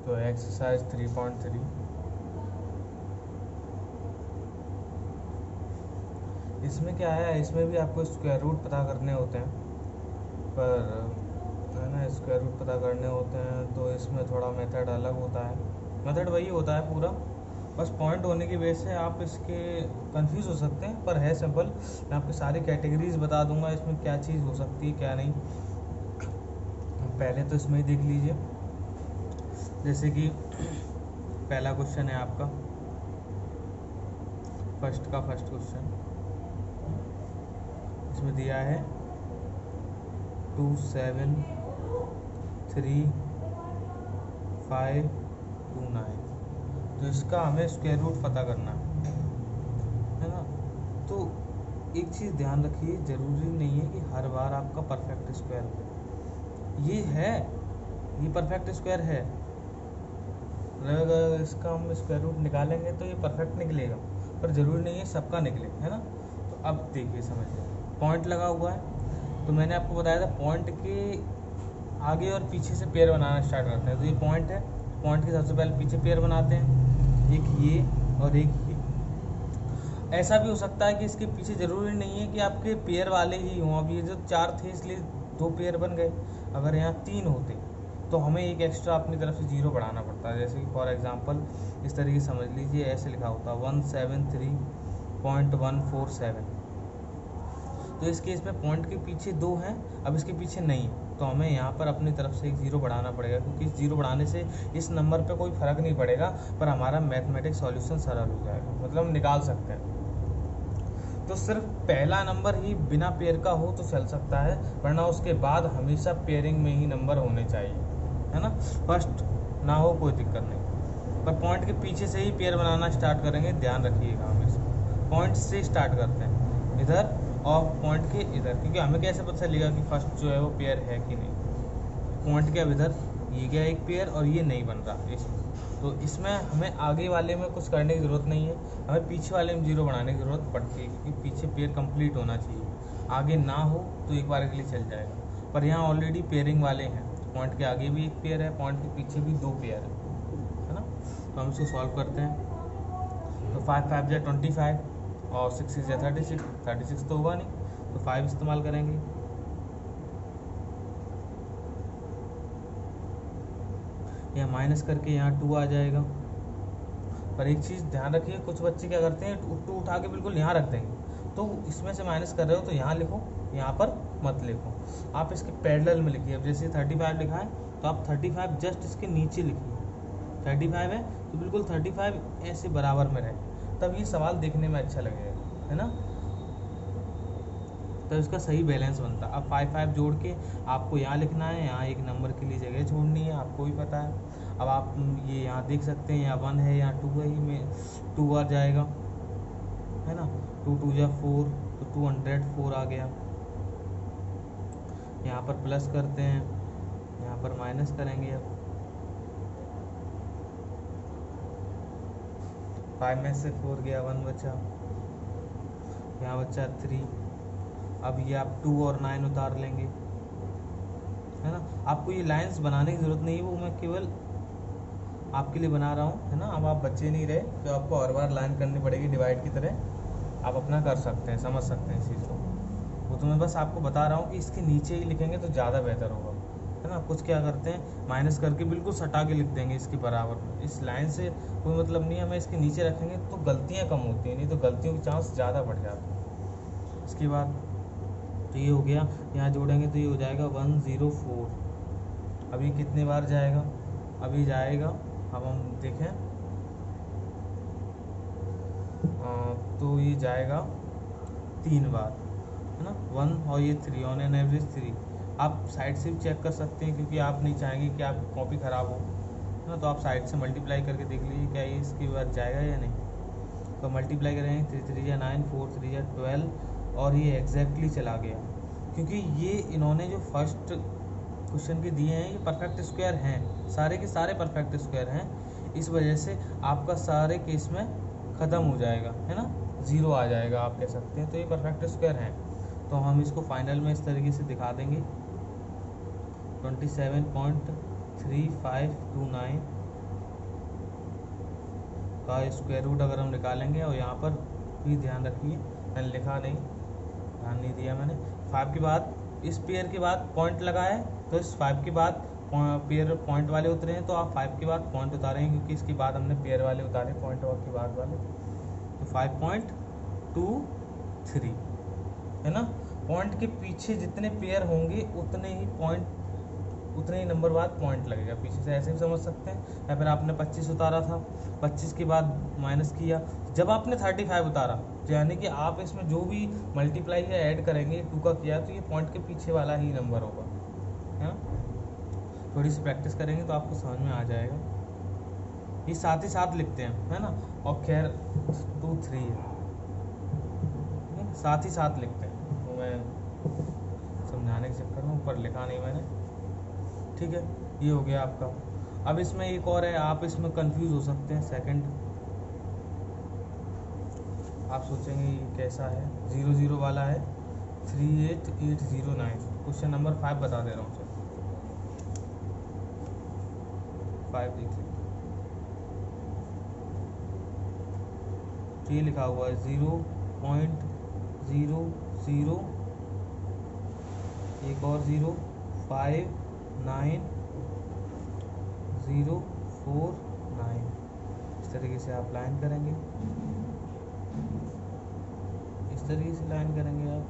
तो एक्सरसाइज 3.3, इसमें क्या है, इसमें भी आपको स्क्वायर रूट पता करने होते हैं, पर है ना, स्क्वायर रूट पता करने होते हैं तो इसमें थोड़ा मेथड अलग होता है। मेथड वही होता है पूरा, बस पॉइंट होने की वजह से आप इसके कंफ्यूज हो सकते हैं, पर है सिंपल। मैं आपकी सारी कैटेगरीज बता दूंगा इसमें क्या चीज़ हो सकती है क्या नहीं। पहले तो इसमें ही देख लीजिए, जैसे कि पहला क्वेश्चन है आपका, फर्स्ट क्वेश्चन इसमें दिया है 2 7 3 5 2 9, तो इसका हमें स्क्वायर रूट पता करना है ना। तो एक चीज़ ध्यान रखिए, ज़रूरी नहीं है कि हर बार आपका परफेक्ट स्क्वायर हो। ये परफेक्ट स्क्वायर है, अगर इसका हम स्क्वायर रूट निकालेंगे तो ये परफेक्ट निकलेगा, पर ज़रूरी नहीं है सबका निकले, है ना। तो अब देखिए समझिए, पॉइंट लगा हुआ है, तो मैंने आपको बताया था पॉइंट के आगे और पीछे से पेयर बनाना स्टार्ट करते हैं। तो ये पॉइंट है, पॉइंट के सबसे पहले पीछे पेयर बनाते हैं, एक ये और एक ये। ऐसा भी हो सकता है कि इसके पीछे ज़रूरी नहीं है कि आपके पेयर वाले ही हों। अब ये जो 4 थे इसलिए 2 पेयर बन गए, अगर यहाँ 3 होते तो हमें एक एक्स्ट्रा अपनी तरफ से 0 बढ़ाना पड़ता है। जैसे कि फॉर एग्जांपल इस तरीके से समझ लीजिए, ऐसे लिखा होता 173.147। तो इस केस में पॉइंट के पीछे 2 हैं, अब इसके पीछे नहीं, तो हमें यहाँ पर अपनी तरफ से एक 0 बढ़ाना पड़ेगा, क्योंकि इस 0 बढ़ाने से इस नंबर पे कोई फ़र्क नहीं पड़ेगा, पर हमारा मैथमेटिक्स सॉल्यूशन सरल हो जाएगा, मतलब हम निकाल सकते हैं। तो सिर्फ पहला नंबर ही बिना पेयर का हो तो चल सकता है, वरना उसके बाद हमेशा पेयरिंग में ही नंबर होने चाहिए, है ना। फर्स्ट ना हो कोई दिक्कत नहीं, पर पॉइंट के पीछे से ही पेयर बनाना स्टार्ट करेंगे, ध्यान रखिएगा। हमेशा पॉइंट से स्टार्ट करते हैं, इधर और पॉइंट के इधर, क्योंकि हमें कैसे पता चलेगा कि फर्स्ट जो है वो पेयर है कि नहीं। पॉइंट के अब इधर ये क्या एक पेयर और ये नहीं बन रहा इसमें, तो इसमें हमें आगे वाले में कुछ करने की ज़रूरत नहीं है, हमें पीछे वाले में 0 बनाने की ज़रूरत पड़ती है, क्योंकि पीछे पेयर कंप्लीट होना चाहिए। आगे ना हो तो एक बार के लिए चल जाएगा, पर यहाँ ऑलरेडी पेयरिंग वाले हैं, पॉइंट के आगे भी एक पेयर है, पॉइंट के पीछे भी 2 पेयर है ना। तो हम इसको सॉल्व करते हैं। तो 5 5 जा 25 और 6 6 जा 36 तो होगा नहीं, तो 5 इस्तेमाल करेंगे। यहाँ माइनस करके यहाँ 2 आ जाएगा। पर एक चीज़ ध्यान रखिए, कुछ बच्चे क्या करते हैं 2 उठा के बिल्कुल यहाँ रख देंगे, तो इसमें से माइनस कर रहे हो तो यहाँ लिखो, यहाँ पर मत लिखो, आप इसके पैरेलल में लिखिए। अब जैसे 35 लिखा है तो आप 35 जस्ट इसके नीचे लिखिए, 35 है तो बिल्कुल 35 ऐसे बराबर में रहे, तब ये सवाल देखने में अच्छा लगेगा, है ना। तो इसका सही बैलेंस बनता है। अब 5 5 जोड़ के आपको यहाँ लिखना है, यहाँ एक नंबर के लिए जगह छोड़नी है, आपको भी पता है। अब आप ये यहाँ देख सकते हैं, यहाँ 1 है, यहाँ 2 है, में 2 आ जाएगा, है ना। 2 2 जा 4, तो 204 आ गया। यहाँ पर प्लस करते हैं, यहाँ पर माइनस करेंगे। अब 5 में से 4 गया, 1 बचा, यहाँ बचा 3। अब ये आप 2 और 9 उतार लेंगे, है ना। आपको ये लाइंस बनाने की ज़रूरत नहीं है, वो मैं केवल आपके लिए बना रहा हूँ, है ना। अब आप बच्चे नहीं रहे तो आपको हर बार लाइन करनी पड़ेगी डिवाइड की तरह, आप अपना कर सकते हैं, समझ सकते हैं इस चीज़ को। वो तो मैं बस आपको बता रहा हूँ कि इसके नीचे ही लिखेंगे तो ज़्यादा बेहतर होगा, है ना। कुछ क्या करते हैं, माइनस करके बिल्कुल सटा के लिख देंगे इसके बराबर में, इस लाइन से कोई मतलब नहीं है। हमें इसके नीचे रखेंगे तो गलतियाँ कम होती हैं, नहीं तो गलतियों के चांस ज़्यादा बढ़ जाते हैं। इसके बाद तो ये हो गया, यहाँ जोड़ेंगे तो ये हो जाएगा 104। अभी कितने बार जाएगा, अभी जाएगा, अब हम देखें, तो ये जाएगा 3 बार, है ना। 1 और ये 3, ऑन एन एवरेज 3। आप साइड से भी चेक कर सकते हैं, क्योंकि आप नहीं चाहेंगे कि आपकी कॉपी ख़राब हो, है ना। तो आप साइड से मल्टीप्लाई करके देख लीजिए क्या ये इसके बाद जाएगा या नहीं। तो मल्टीप्लाई करेंगे, 3 3 जा 9, 4 3 जा 12, और ये एग्जैक्टली चला गया, क्योंकि ये इन्होंने जो फर्स्ट क्वेश्चन के दिए हैं ये परफेक्ट स्क्वायर हैं, सारे के सारे परफेक्ट स्क्वायर हैं। इस वजह से आपका सारे केस में ख़त्म हो जाएगा, है ना, 0 आ जाएगा, आप कह सकते हैं। तो ये परफेक्ट स्क्वायर हैं, तो हम इसको फाइनल में इस तरीके से दिखा देंगे, 27.3529 का स्क्वायर रूट अगर हम निकालेंगे, और यहाँ पर भी ध्यान रखिए मैंने लिखा नहीं, ध्यान नहीं दिया मैंने, 5 के बाद इस पेयर के बाद पॉइंट लगा है, तो इस 5 के बाद पेयर पॉइंट वाले उतरे हैं, तो आप 5 के बाद पॉइंट उतारेंगे, क्योंकि इसके बाद हमने पेयर वाले उतारे पॉइंट के बाद वाले, तो 5.23 है ना। पॉइंट के पीछे जितने पेयर होंगे उतने ही नंबर बाद पॉइंट लगेगा पीछे से, ऐसे भी समझ सकते हैं। या फिर आपने 25 उतारा था, 25 के बाद माइनस किया, जब आपने 35 उतारा, तो यानी कि आप इसमें जो भी मल्टीप्लाई या ऐड करेंगे 2 का किया, तो ये पॉइंट के पीछे वाला ही नंबर होगा, है ना। थोड़ी सी प्रैक्टिस करेंगे तो आपको समझ में आ जाएगा। ये साथ ही साथ लिखते हैं, है ना, और खैर 2 3 है, साथ ही साथ लिखते हैं, तो मैं समझाने के चक्कर में ऊपर लिखा नहीं मैंने, ठीक है। ये हो गया आपका। अब इसमें एक और है, आप इसमें कंफ्यूज हो सकते हैं। सेकंड आप सोचेंगे ये कैसा है, 0 0 वाला है, 38809, क्वेश्चन नंबर 5 बता दे रहा हूँ सर, 5 देखिए, ये लिखा हुआ है 0.00, एक और 0, 59049, इस तरीके से आप लाइन करेंगे, इस तरीके से लाइन करेंगे आप।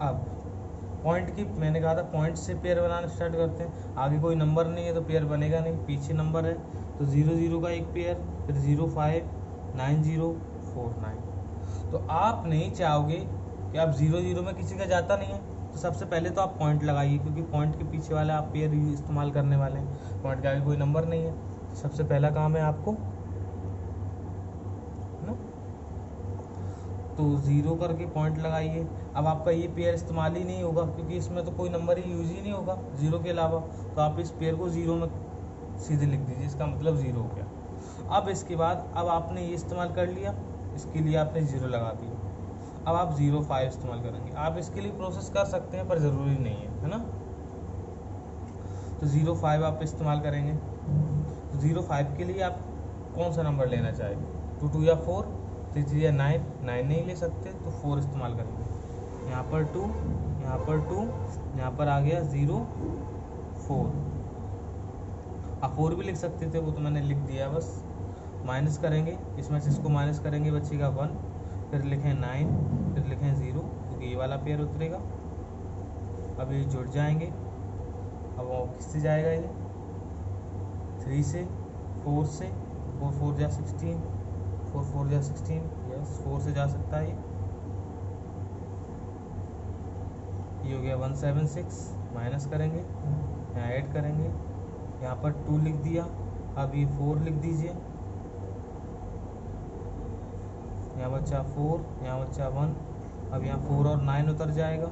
अब पॉइंट की मैंने कहा था पॉइंट से पेयर बनाना स्टार्ट करते हैं, आगे कोई नंबर नहीं है तो पेयर बनेगा नहीं, पीछे नंबर है, तो 0 0 का एक पेयर, फिर 059049। तो आप नहीं चाहोगे कि आप 0 0 में किसी का जाता नहीं है, तो सबसे पहले तो आप पॉइंट लगाइए, क्योंकि पॉइंट के पीछे वाला आप पेयर इस्तेमाल करने वाले हैं, पॉइंट के आगे कोई नंबर नहीं है। सबसे पहला काम है आपको ना, तो 0 करके पॉइंट लगाइए। अब आपका ये पेयर इस्तेमाल ही नहीं होगा, क्योंकि इसमें तो कोई नंबर ही यूज ही नहीं होगा 0 के अलावा, तो आप इस पेयर को 0 में सीधे लिख दीजिए, इसका मतलब 0 हो गया। अब इसके बाद अब आपने ये इस्तेमाल कर लिया, इसके लिए आपने 0 लगा दिया, अब आप 05 इस्तेमाल करेंगे। आप इसके लिए प्रोसेस कर सकते हैं पर ज़रूरी नहीं है ना। तो 05 आप इस्तेमाल करेंगे, तो 05 के लिए आप कौन सा नंबर लेना चाहेंगे, 2 2 या 4, 3 3 या 9 9 नहीं ले सकते तो 4 इस्तेमाल करेंगे। यहाँ पर 2, यहाँ पर 2, यहाँ पर आ गया 0 4, आप 4 भी लिख सकते थे, वो तो मैंने लिख दिया बस। माइनस करेंगे, इसमें से इसको माइनस करेंगे, बचेगा 1, फिर लिखें 9, फिर लिखें 0, क्योंकि ये वाला पेयर उतरेगा। अब ये जुड़ जाएंगे, अब वो किससे जाएगा, ये 3 से, 4 से, 4 4 जा 16, 4 4 जा 16, यस 4 से जा सकता है ये हो गया 176। माइनस करेंगे, यहाँ ऐड करेंगे, यहाँ पर 2 लिख दिया, अब ये 4 लिख दीजिए, यहाँ बच्चा 4, यहाँ बच्चा 1, अब यहाँ 4 और 9 उतर जाएगा,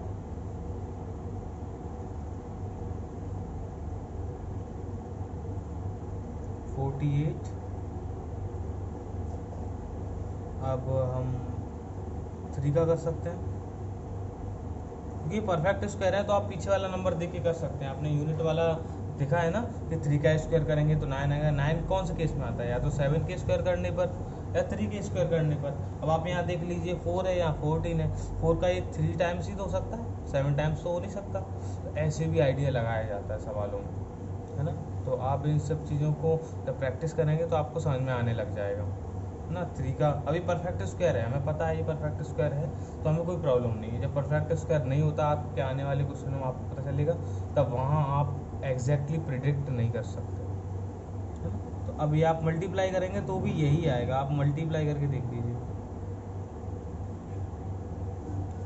$48। अब हम 3 का कर सकते हैं, क्योंकि परफेक्ट स्क्वायर है तो आप पीछे वाला नंबर देख के कर सकते हैं। आपने यूनिट वाला देखा है ना कि 3 का स्क्वायर करेंगे तो 9 आएगा। 9 कौन से केस में आता है, या तो 7 के स्क्वायर करने पर या 3 के स्क्वायर करने पर। अब आप यहाँ देख लीजिए 4 है या 14 है, 4 का ये 3 टाइम्स ही तो हो सकता है, 7 टाइम्स तो हो नहीं सकता। तो ऐसे भी आइडिया लगाया जाता है सवालों में, है ना। तो आप इन सब चीज़ों को जब प्रैक्टिस करेंगे तो आपको समझ में आने लग जाएगा ना। 3 का अभी परफेक्ट स्क्वायर है, हमें पता है ये परफेक्ट स्क्वायर है, तो हमें कोई प्रॉब्लम नहीं है। जब परफेक्ट स्क्वायर नहीं होता आपके आने वाले क्वेश्चन में आपको पता चलेगा, तब वहाँ आप एग्जैक्टली प्रिडिक्ट नहीं कर सकते, है ना। तो अब ये आप मल्टीप्लाई करेंगे तो भी यही आएगा, आप मल्टीप्लाई करके देख लीजिए,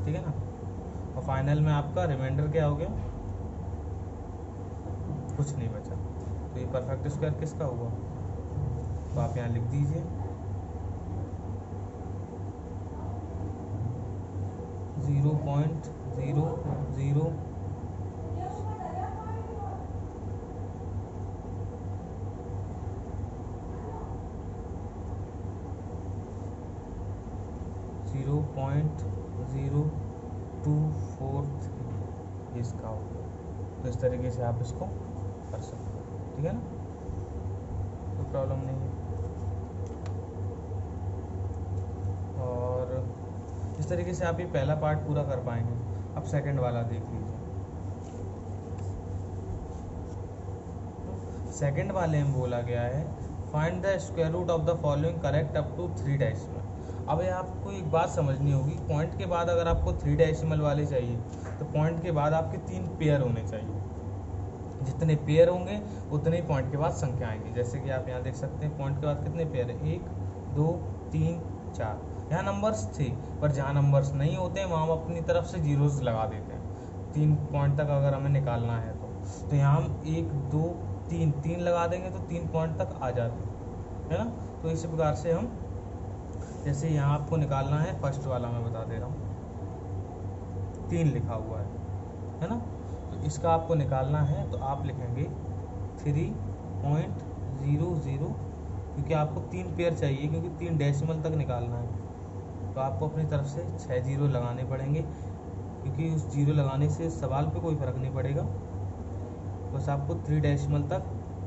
ठीक है ना। और फाइनल में आपका रिमाइंडर क्या हो गया, कुछ नहीं बचा। तो ये परफेक्ट स्क्वायर किसका हुआ, तो आप यहाँ लिख दीजिए 0.00 0.0243 इसका होगा। तो इस तरीके से आप इसको कर सकते हो, ठीक है ना, कोई प्रॉब्लम नहीं है। तरीके से आप ये पहला पार्ट पूरा कर पाएंगे। अब सेकंड वाला देख लीजिए। सेकंड वाले में बोला गया है find the square root of the following correct up to 3 decimal. अब ये आपको एक बात समझनी होगी, पॉइंट के बाद अगर आपको 3 डेसिमल वाले चाहिए तो पॉइंट के बाद आपके 3 पेयर होने चाहिए। जितने पेयर होंगे उतने ही पॉइंट के बाद संख्या आएंगी। जैसे कि आप यहाँ देख सकते हैं पॉइंट के बाद कितने पेयर है, 1 2 3 4। यहाँ नंबर्स थे, पर जहाँ नंबर्स नहीं होते हैं वहाँ हम अपनी तरफ से जीरोस लगा देते हैं। 3 पॉइंट तक अगर हमें निकालना है तो यहाँ हम 1 2 3 लगा देंगे तो 3 पॉइंट तक आ जाते हैं, है ना। तो इसी प्रकार से हम, जैसे यहाँ आपको निकालना है फर्स्ट वाला, मैं बता दे रहा हूँ 3 लिखा हुआ है ना। तो इसका आपको निकालना है तो आप लिखेंगे 3.00, क्योंकि आपको 3 पेयर चाहिए, क्योंकि 3 डेसिमल तक निकालना है। तो आपको अपनी तरफ से 6 जीरो लगाने पड़ेंगे, क्योंकि उस जीरो लगाने से सवाल पे कोई फ़र्क नहीं पड़ेगा, बस आपको 3 डेसिमल तक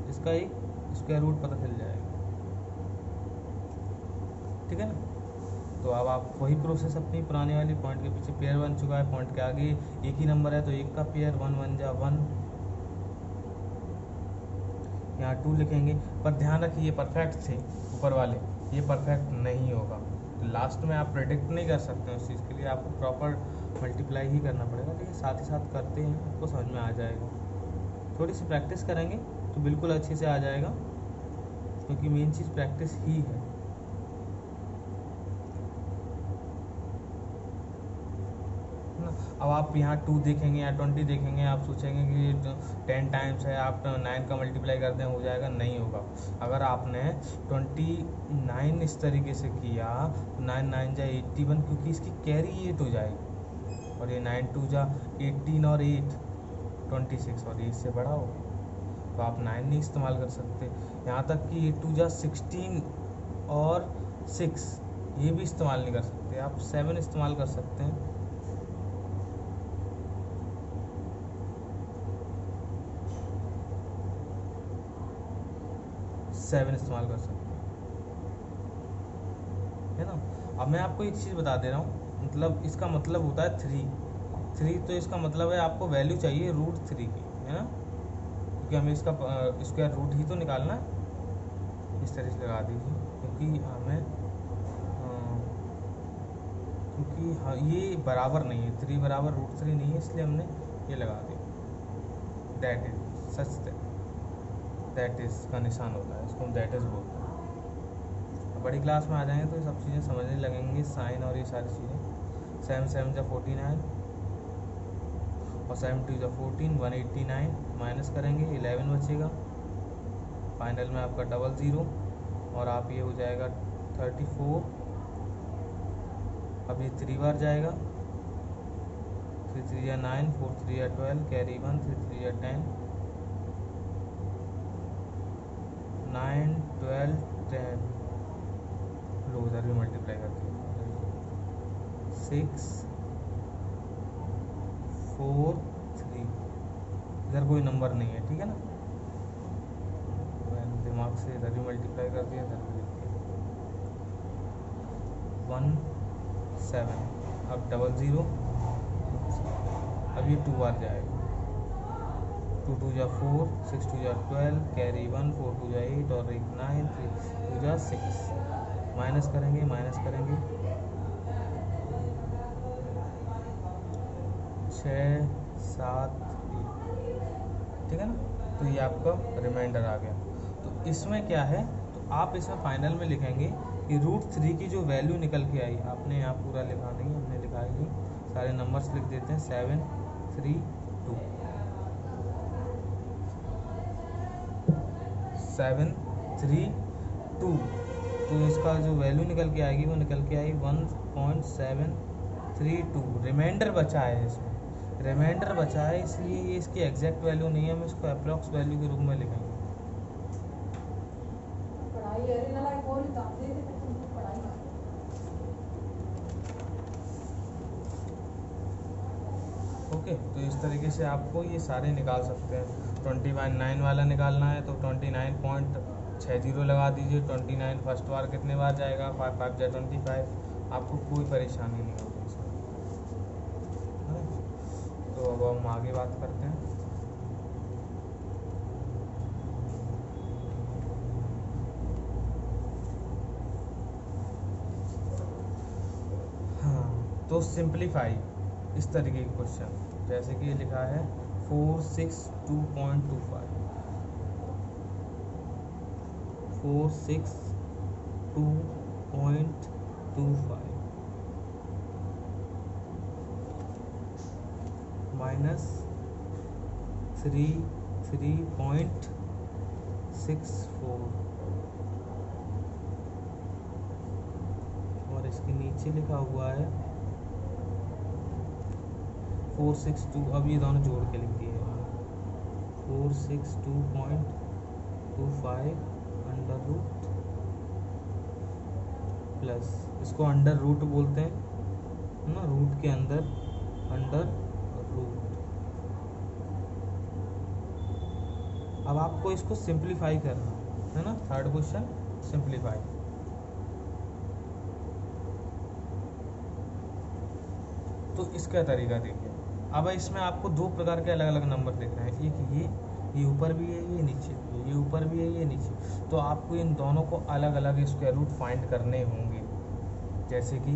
इसका एक स्क्वायर रूट पता चल जाएगा, ठीक है ना। तो अब आप वही प्रोसेस अपनी पुराने वाली, पॉइंट के पीछे पेयर बन चुका है, पॉइंट के आगे एक ही नंबर है तो एक का पेयर 1 1 जा 1, यहाँ 2 लिखेंगे। पर ध्यान रखिए परफेक्ट थे ऊपर वाले, ये परफेक्ट नहीं होगा। तो लास्ट में आप प्रेडिक्ट नहीं कर सकते उस चीज़ के लिए, आपको प्रॉपर मल्टीप्लाई ही करना पड़ेगा। लेकिन साथ ही साथ करते हैं, आपको समझ में आ जाएगा। थोड़ी सी प्रैक्टिस करेंगे तो बिल्कुल अच्छे से आ जाएगा, क्योंकि मेन चीज़ प्रैक्टिस ही है ना। अब आप यहाँ 2 देखेंगे या 20 देखेंगे, आप सोचेंगे कि 10 टाइम्स है, आप 9 का मल्टीप्लाई कर दें हो जाएगा, नहीं होगा। अगर आपने 29 इस तरीके से किया तो 9 9 जा 81, क्योंकि इसकी कैरी 8 हो जाएगी, और ये 9 2 जा 18 और 8 26, और ये इससे बड़ा हो तो आप 9 नहीं इस्तेमाल कर सकते। यहाँ तक कि 8 2 जा 16 और 6 ये भी इस्तेमाल नहीं कर सकते, आप 7 इस्तेमाल कर सकते हैं। 7 इस्तेमाल कर सकते हैं, है ना। अब मैं आपको एक चीज़ बता दे रहा हूँ, मतलब इसका मतलब होता है 3, तो इसका मतलब है आपको वैल्यू चाहिए √3 की, है ना, क्योंकि हमें इसका स्क्वायर रूट ही तो निकालना है। इस तरह से लगा दीजिए, क्योंकि हमें क्योंकि हाँ ये बराबर नहीं है, 3 बराबर √3 नहीं है, इसलिए हमने ये लगा दिया। That is such, that is का निशान होता है, इसको हम दैट इज़ बोलते हैं। बड़ी क्लास में आ जाएंगे तो ये सब चीज़ें समझने लगेंगे, साइन और ये सारी चीज़ें। 7 7 जा 49 और 7 2 जा 14, 189 माइनस करेंगे, 11 बचेगा। फाइनल में आपका 00 और आप ये हो जाएगा 34। अब ये 3 बार जाएगा, 3 3 या 9, 4 3 या 12, कैरी 1, 3 3 या 10, 9 12 10, लो उधर भी मल्टीप्लाई करके 6 4 3, इधर कोई नंबर नहीं है, ठीक है ना। मैंने दिमाग से इधर भी मल्टीप्लाई कर दिया, इधर भी लिख दिया 1 7। अब 00, अब ये 2 बार जाएगा, 2 2 जा 4, 6 2 जा 12, कैरी 1, 4 2 जा 8 और 1 9, 3 2 जा 6, माइनस करेंगे 6 7 1, ठीक है ना। तो ये आपका रिमाइंडर आ गया। तो इसमें क्या है, तो आप इसमें फाइनल में लिखेंगे कि √3 की जो वैल्यू निकल के आई, आपने यहाँ पूरा लिखा नहीं, हमने लिखा ही नहीं, सारे नंबर्स लिख देते हैं। 7 3 2, 7 3 2, तो इसका जो वैल्यू निकल के आएगी वो निकल के आई 1.732। रिमाइंडर बचा है, इसमें रिमाइंडर बचा है, इसलिए ये इसकी एग्जैक्ट वैल्यू नहीं है, हम इसको अप्रॉक्स वैल्यू के रूप में लिखेंगे। ओके, तो इस तरीके से आपको ये सारे निकाल सकते हैं। 29 वाला निकालना है तो 29.60 लगा दीजिए। 29 फर्स्ट बार कितने बार जाएगा, 5 5 जा 25, आपको कोई परेशानी नहीं होगी इसमें। तो अब हम आगे बात करते हैं। हाँ, तो सिंप्लीफाई इस तरीके के क्वेश्चन, जैसे कि ये लिखा है 462.25 462.25 माइनस 3.64 और इसके नीचे लिखा हुआ है 462। अब ये दोनों जोड़ के लिख दिए 462.25 अंडर रूट प्लस, इसको अंडर रूट बोलते हैं ना, रूट के अंदर अंडर रूट। अब आपको इसको सिंप्लीफाई करना है ना, थर्ड क्वेश्चन सिंप्लीफाई। तो इसका तरीका देखिए, अब इसमें आपको दो प्रकार के अलग अलग नंबर दिख रहे हैं, एक ये ऊपर भी है, ये नीचे भी है, ये ऊपर भी है, ये नीचे। तो आपको इन दोनों को अलग अलग स्क्वायर रूट फाइंड करने होंगे। जैसे कि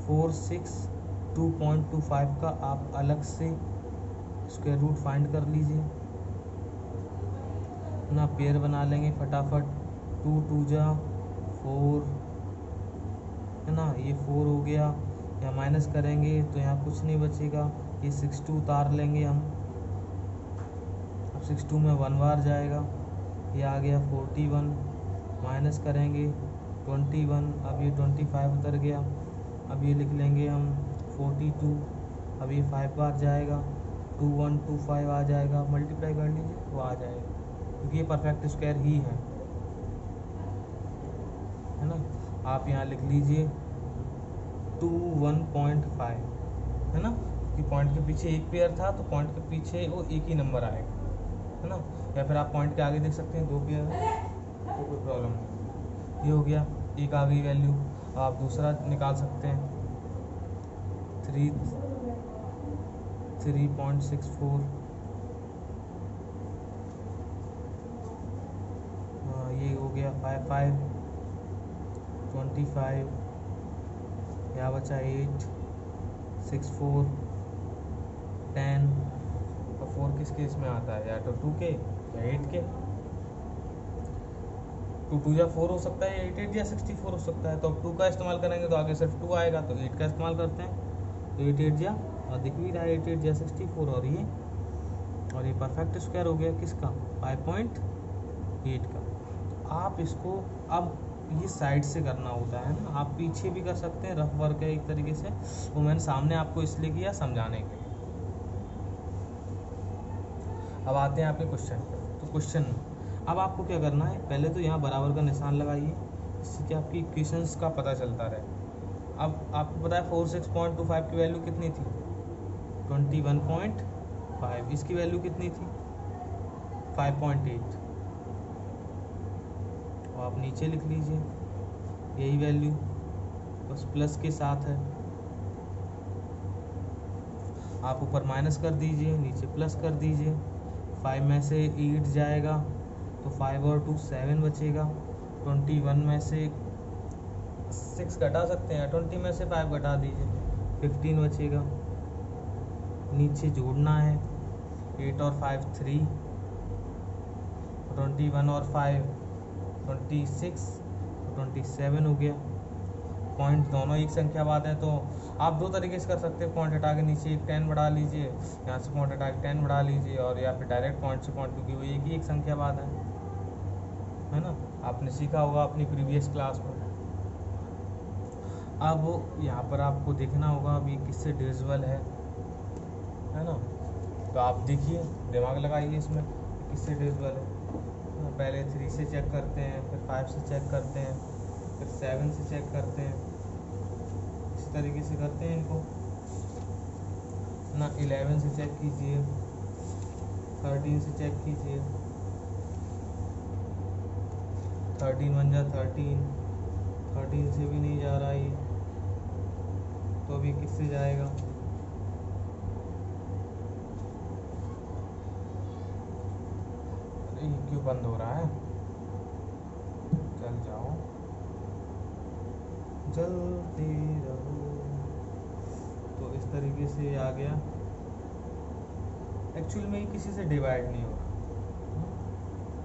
462.25 का आप अलग से स्क्वायर रूट फाइंड कर लीजिए ना, पेयर बना लेंगे फटाफट। 2 2 जा 4 है ना, ये 4 हो गया। यहाँ माइनस करेंगे तो यहाँ कुछ नहीं बचेगा, ये 62 उतार लेंगे हम। अब 62 में 1 बार जाएगा, ये आ गया 41। माइनस करेंगे 21, अब ये 25 उतर गया। अब ये लिख लेंगे हम 42। अब ये 5 बार जाएगा, 2125 आ जाएगा। मल्टीप्लाई कर लीजिए, वो आ जाएगा, क्योंकि ये परफेक्ट स्क्वायर ही है ना। आप यहाँ लिख लीजिए 21.5 है ना, कि पॉइंट के पीछे एक पेयर था तो पॉइंट के पीछे वो एक ही नंबर आएगा, है ना। या फिर आप पॉइंट के आगे देख सकते हैं 2 पेयर है तो कोई प्रॉब्लम नहीं। ये हो गया, एक आ गई वैल्यू। अब आप दूसरा निकाल सकते हैं 3.64। ये हो गया 5 25, यहाँ बचा 8 6 4 10। और 4 किस केस में आता है, या तो 2 के या 8 के। 2 2 या 4 हो सकता है, 8 8 या 64 हो सकता है। तो अब 2 का इस्तेमाल करेंगे तो आगे सिर्फ 2 आएगा, तो 8 का इस्तेमाल करते हैं। तो 8 8 या, और दिख भी रहा है 8 8 या 64। और ये परफेक्ट स्क्वायर हो गया किसका, 5.8 का। आप इसको अब ये साइड से करना होता है ना, आप पीछे भी कर सकते हैं, रफ वर्क है एक तरीके से, वो मैंने सामने आपको इसलिए किया समझाने के लिए। अब आते हैं आपके क्वेश्चन पर। तो क्वेश्चन अब आपको क्या करना है, पहले तो यहाँ बराबर का निशान लगाइए, इससे कि आपकी इक्वेशंस का पता चलता रहे। अब आपको पता है 46.25 की वैल्यू कितनी थी, 21.5। इसकी वैल्यू कितनी थी, 5.8। और आप नीचे लिख लीजिए यही वैल्यू, बस प्लस के साथ है। आप ऊपर माइनस कर दीजिए, नीचे प्लस कर दीजिए। 5 में से 8 जाएगा तो 5 और 2 7 बचेगा। 21 में से 6 घटा सकते हैं, 20 में से 5 घटा दीजिए, 15 बचेगा। नीचे जोड़ना है, 8 और 5 3, 21 और 5 26, 27 हो गया। पॉइंट दोनों एक संख्या बाद है, तो आप दो तरीके से कर सकते हैं। पॉइंट हटा के नीचे एक 10 बढ़ा लीजिए, यहाँ से पॉइंट हटा के 10 बढ़ा लीजिए, और या फिर डायरेक्ट पॉइंट से पॉइंट, क्योंकि वो एक ही एक संख्या बाद है ना। आपने सीखा होगा अपनी प्रीवियस क्लास में। अब यहाँ पर आपको देखना होगा अभी किससे डिविजिबल है ना। तो आप देखिए, दिमाग लगाइए इसमें किससे डिविजिबल है। पहले 3 से चेक करते हैं, फिर 5 से चेक करते हैं, फिर 7 से चेक करते हैं। इसी तरीके से करते हैं इनको ना। 11 से चेक कीजिए, 13 से चेक कीजिए, 13 बन जा 13 से भी नहीं जा रहा ये, तो अभी किससे जाएगा, बंद हो रहा है, चल जाओ, जलते रहो। तो इस तरीके से आ गया। एक्चुअल में ये किसी से डिवाइड नहीं हो रहा,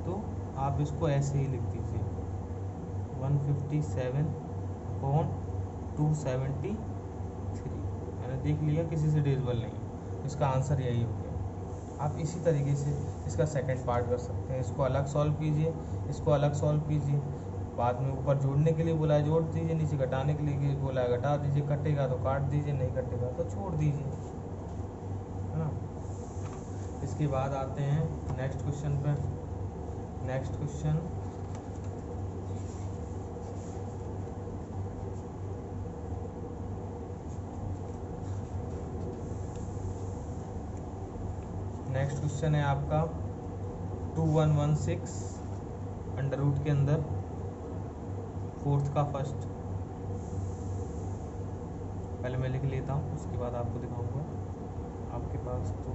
तो आप इसको ऐसे ही लिख दीजिए 157/273। मैंने देख लिया किसी से डिविजिबल नहीं, इसका आंसर यही हो गया। आप इसी तरीके से इसका सेकंड पार्ट कर सकते हैं। इसको अलग सॉल्व कीजिए, इसको अलग सॉल्व कीजिए। बाद में ऊपर जोड़ने के लिए बोला है जोड़ दीजिए, नीचे घटाने के लिए बोला है घटा दीजिए, कटेगा तो काट दीजिए, नहीं कटेगा तो छोड़ दीजिए, है ना। इसके बाद आते हैं नेक्स्ट क्वेश्चन पे। नेक्स्ट क्वेश्चन है आपका 2116 अंडर रूट के अंदर फोर्थ का फर्स्ट। पहले मैं लिख लेता हूँ, उसके बाद आपको दिखाऊंगा। आपके पास तो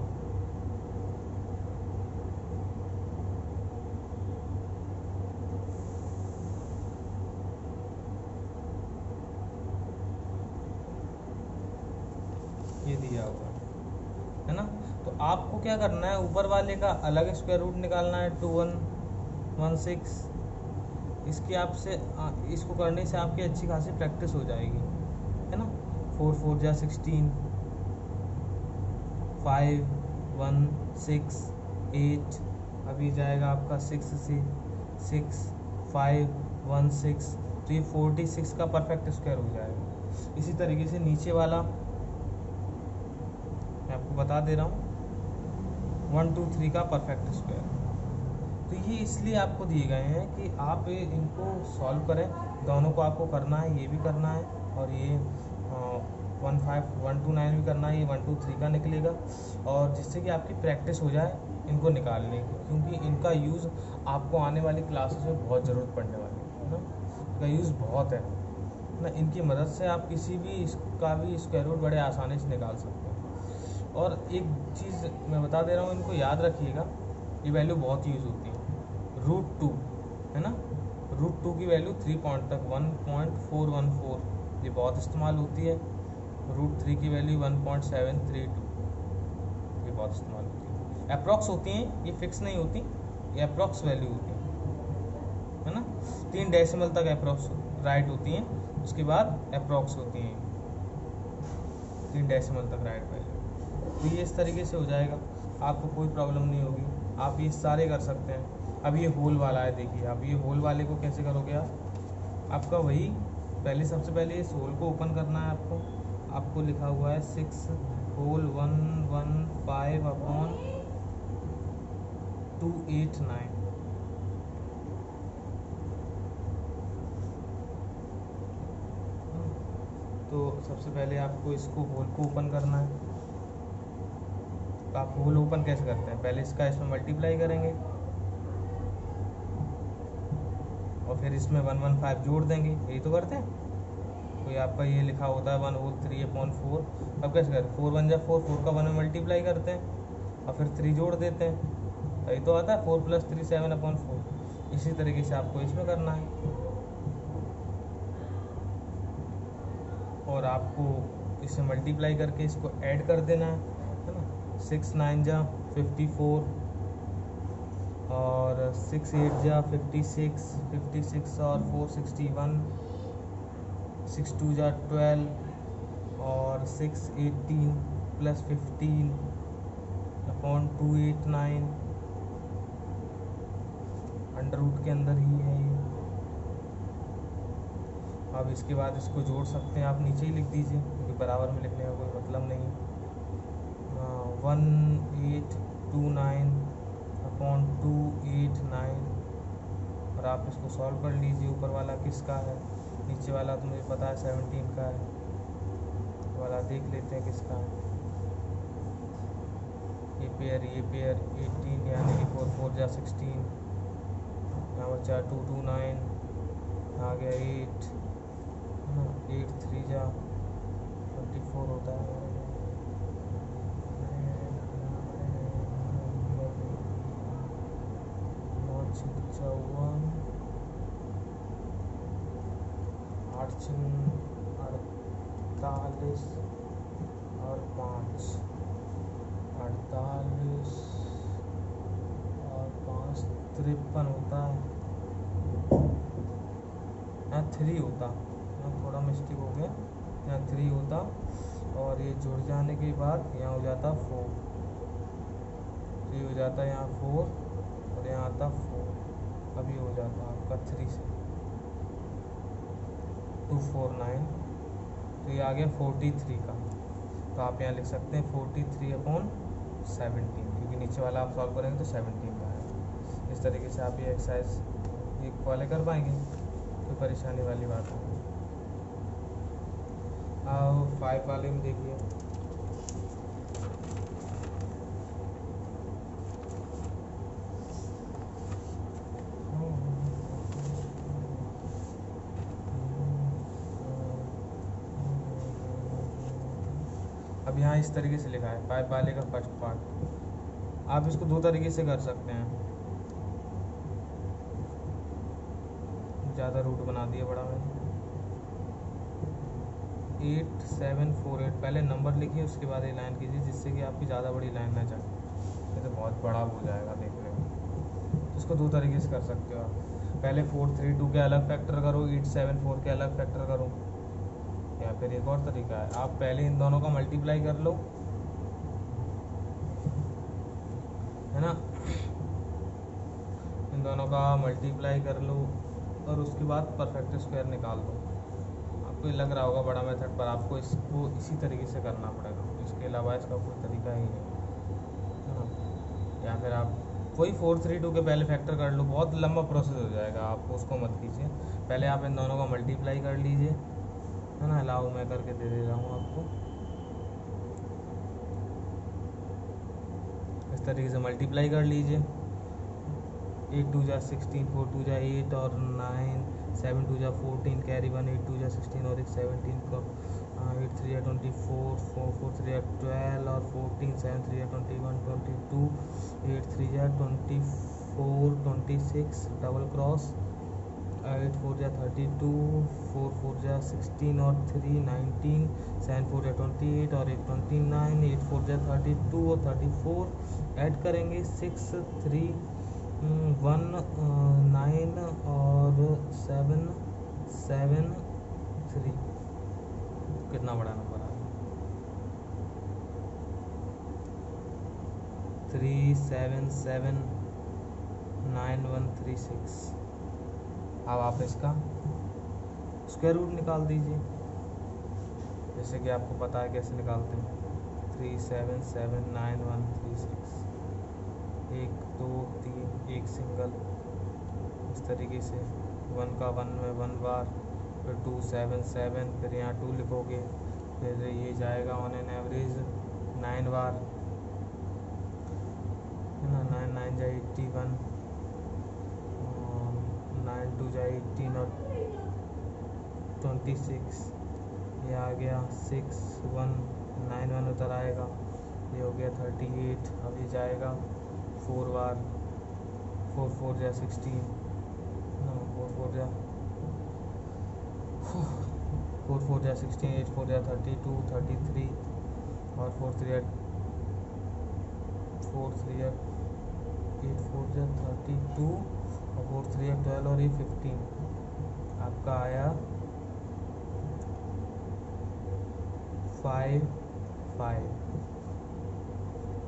ये दिया हुआ है ना। तो आपको क्या करना है, ऊपर वाले का अलग स्क्वायर रूट निकालना है 2116। इसकी आपसे इसको करने से आपकी अच्छी खासी प्रैक्टिस हो जाएगी, है ना। 4 4 जा 16, 5 1 6 8, अभी जाएगा आपका 6 से 6 5 1 6, तो ये 46 का परफेक्ट स्क्वायर हो जाएगा। इसी तरीके से नीचे वाला मैं आपको बता दे रहा हूँ 1 2 3 का परफेक्ट स्क्वायर। तो ये इसलिए आपको दिए गए हैं कि आप इनको सॉल्व करें, दोनों को आपको करना है, ये भी करना है और ये 1 5 1 2 9 भी करना है, ये 1 2 3 का निकलेगा। और जिससे कि आपकी प्रैक्टिस हो जाए इनको निकालने की, क्योंकि इनका यूज़ आपको आने वाली क्लासेस में बहुत ज़रूरत पड़ने वाली है ना। इनका यूज़ बहुत है ना। इनकी मदद से आप किसी भी इसका भी स्क्वायर रूट बड़े आसानी से निकाल सकते हैं। और एक चीज़ मैं बता दे रहा हूँ, इनको याद रखिएगा, ये वैल्यू बहुत यूज़ होती है। √2 है ना, √2 की वैल्यू 3 पॉइंट तक 1.414, ये बहुत इस्तेमाल होती है। √3 की वैल्यू 1.732, ये बहुत इस्तेमाल होती है। अप्रॉक्स होती हैं, ये फिक्स नहीं होती, ये अप्रॉक्स वैल्यू होती है ना। 3 डेसिमल तक अप्रॉक्स राइट होती हैं, उसके बाद अप्रॉक्स होती हैं 3 डेसिमल तक राइट वैल्यू। तो ये इस तरीके से हो जाएगा, आपको कोई प्रॉब्लम नहीं होगी, आप ये सारे कर सकते हैं। अब ये होल वाला है, देखिए अब ये होल वाले को कैसे करोगे आप। आपका वही पहले सबसे पहले इस होल को ओपन करना है आपको लिखा हुआ है 6 होल 115/289। तो सबसे पहले आपको इसको होल को ओपन करना है। तो आप होल ओपन कैसे करते हैं, पहले इसका इसमें मल्टीप्लाई करेंगे और फिर इसमें 115 जोड़ देंगे, यही तो करते हैं। कोई आपका ये लिखा होता है 1/3/4। अब कैसे करें, 4 1 जा 4, 4 का 1 में मल्टीप्लाई करते हैं और फिर 3 जोड़ देते हैं, यही तो आता है 4 + 3 7/4। इसी तरीके से आपको इसमें करना है। और आपको इसे मल्टीप्लाई करके इसको ऐड कर देना है ना। 6 9 जा 54 और 6 8 जा 56 और 4 61, 6 2 जा 12 और 6 18 + 15/289 अंडर रूट के अंदर ही है ये। अब इसके बाद इसको जोड़ सकते हैं, आप नीचे ही लिख दीजिए क्योंकि बराबर में लिखने का कोई मतलब नहीं। 1829/289 और आप इसको सॉल्व कर लीजिए। ऊपर वाला किसका है, नीचे वाला तो मुझे पता है 17 का है, वाला देख लेते हैं किसका है। ये पेयर 18 यानी कि 4 4 जा 16, यहाँ बचा 229, आ गया 8 8 3 जा 24 होता है। मार्जिन 48 और 5, 48 और 5 53 होता है, यहाँ 3 होता, यहाँ थोड़ा मिस्टेक हो गया, यहाँ 3 होता और ये जुड़ जाने के बाद यहाँ हो जाता 4, 3 हो जाता यहाँ 4 और यहाँ आता 4, अब ये हो जाता आपका 3 से 249, तो ये आ गया 43 का। तो आप यहाँ लिख सकते हैं 43/17, क्योंकि नीचे वाला आप सॉल्व करेंगे तो 17 का है। इस तरीके से आप ये एक्सरसाइज ये वाले कर पाएंगे, कोई परेशानी वाली बात नहीं। अब 5 वाले में देखिए, अब यहाँ इस तरीके से लिखा है 5 वाले का फर्स्ट पार्ट। आप इसको 2 तरीके से कर सकते हैं, ज़्यादा रूट बना दिया बड़ा मैंने। 8748 पहले नंबर लिखिए, उसके बाद ये लाइन कीजिए, जिससे कि आपकी ज़्यादा बड़ी लाइन ना जाए, ये तो बहुत बड़ा हो जाएगा देखने में। तो इसको 2 तरीके से कर सकते हो आप, पहले 432 के अलग फैक्टर करो, 874 के अलग फैक्टर करो, या फिर एक और तरीका है, आप पहले इन दोनों का मल्टीप्लाई कर लो, है ना, इन दोनों का मल्टीप्लाई कर लो और उसके बाद परफेक्ट स्क्वायर निकाल दो। आपको लग रहा होगा बड़ा मेथड, पर आपको इसको इसी तरीके से करना पड़ेगा, इसके अलावा इसका कोई तरीका ही नहीं है ना। या फिर आप वही 432 के पहले फैक्टर कर लो, बहुत लंबा प्रोसेस हो जाएगा, आपको उसको मत कीजिए, पहले आप इन दोनों का मल्टीप्लाई कर लीजिए, है ना। अलाउ मैं करके दे रहा हूँ आपको, इस तरीके से मल्टीप्लाई कर लीजिए। 8 2 जा 16, 4 2 जा 8 और 9, 7 2 जा 14, कैरी 1, 8 2 जा 16 और एक 17 को 8 3 जा 24, 4 4 3 जा 12 और 14, 7 3 जा 21, 22, 8 3 जा 24, 26 डबल क्रॉस, 8 4 जा 32, 4 4 जा 16 और 3 19, 7 4 जा 28 और एक 29, 8 4 जा 32 और 34, ऐड करेंगे 6 3 1 9 और 7 7 3, कितना बड़ा नंबर आ गया, 3779136। अब आप इसका स्क्वायर रूट निकाल दीजिए, जैसे कि आपको पता है कैसे निकालते हैं। 3779136, 1 2 3 एक सिंगल, इस तरीके से 1 का 1 में 1 बार, फिर 2 7 7, फिर यहाँ 2 लिखोगे, फिर ये जाएगा ऑन एन एवरेज 9 बार, है ना। 9 9 जा 81, 9 2 जा 18 और 26, ये आ गया 6 1 9 1 उधर आएगा, ये हो गया 38। अब ये जाएगा 4 बार, 4 4 जा 16, 4 4 जा 16, 8 4 जा 32 33 और 4 3 8 4 3 8 4 जा 32 और 4 3 12 और ये 15, आपका आया 5 5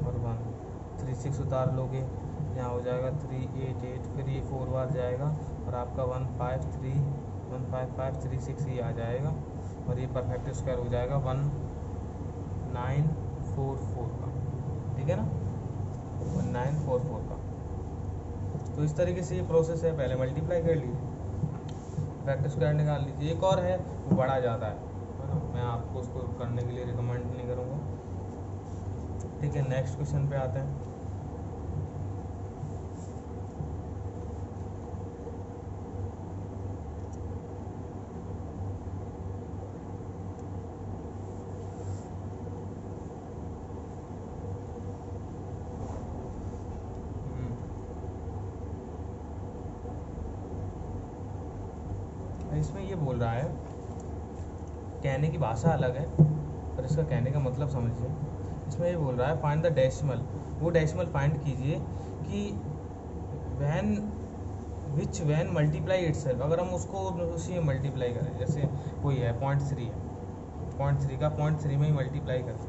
और 1, 3 6 उतार लोगे, यहाँ हो जाएगा 3 8 8, फिर ये 4 बार जाएगा और आपका 1 5 3 1 5 5 3 6 ही आ जाएगा, और ये परफेक्ट स्क्वायर हो जाएगा 1944 का, ठीक है ना, 1944 का। तो इस तरीके से ये प्रोसेस है, पहले मल्टीप्लाई कर लीजिए, परफेक्ट स्क्वायर निकाल लीजिए। एक और है, वो बड़ा ज़्यादा है ना, मैं आपको उसको करने के लिए रिकमेंड नहीं करूँगा, ठीक है। नेक्स्ट क्वेश्चन पे आते हैं। इसमें ये बोल रहा है कहने की भाषा अलग है पर इसका कहने का मतलब समझिए। इसमें ये बोल रहा है फाइंड द डेसिमल, वो डेसिमल फाइंड कीजिए कि when which when multiply itself, अगर हम उसको उसी में मल्टीप्लाई करें, जैसे कोई है 0.3 है, 0.3 का 0.3 में ही मल्टीप्लाई करें,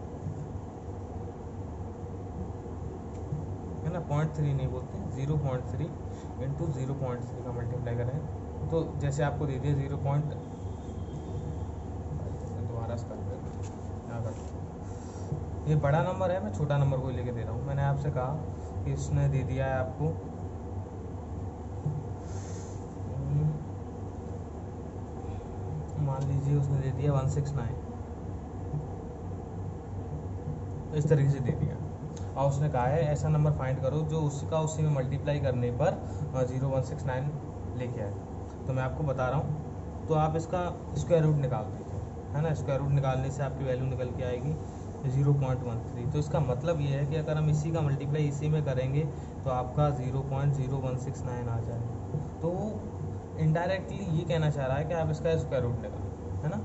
है ना, 0.3 नहीं बोलते, 0.3 इंटू 0.3 का मल्टीप्लाई करें तो जैसे आपको दे दिया 0. दोबारा से कर, ये बड़ा नंबर है, मैं छोटा नंबर को लेके दे रहा हूँ। मैंने आपसे कहा कि इसने दे दिया है आपको मान लीजिए उसने दे दिया 169, इस तरीके से दे दिया, और उसने कहा है ऐसा नंबर फाइंड करो जो उसका उसी में मल्टीप्लाई करने पर 0169 लेके आए। तो मैं आपको बता रहा हूँ, तो आप इसका स्क्वायर रूट निकाल दीजिए, है ना। स्क्वायर रूट निकालने से आपकी वैल्यू निकल के आएगी 0.13। तो इसका मतलब ये है कि अगर हम इसी का मल्टीप्लाई इसी में करेंगे तो आपका 0.0169 आ जाएगा। तो इनडायरेक्टली ये कहना चाह रहा है कि आप इसका स्क्वायर रूट निकालो, है ना।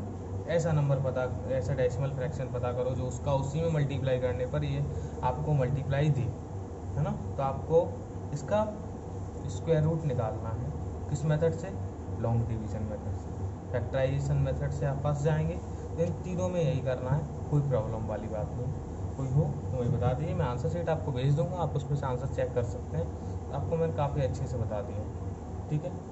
ऐसा नंबर पता, ऐसा डेसिमल फ्रैक्शन पता करो जो उसका उसी में मल्टीप्लाई करने पर ये आपको मल्टीप्लाई दे, है ना। तो आपको इसका स्क्वायर रूट निकालना है, किस मेथड से, लॉन्ग डिवीजन मेथड से। फैक्टराइजेशन मेथड से आप फंस जाएंगे, तो इन तीनों में यही करना है, कोई प्रॉब्लम वाली बात नहीं। कोई हो तो मुझे बता दीजिए, मैं आंसर शीट आपको भेज दूंगा, आप उसमें से आंसर चेक कर सकते हैं। आपको मैंने काफ़ी अच्छे से बता दिया, ठीक है।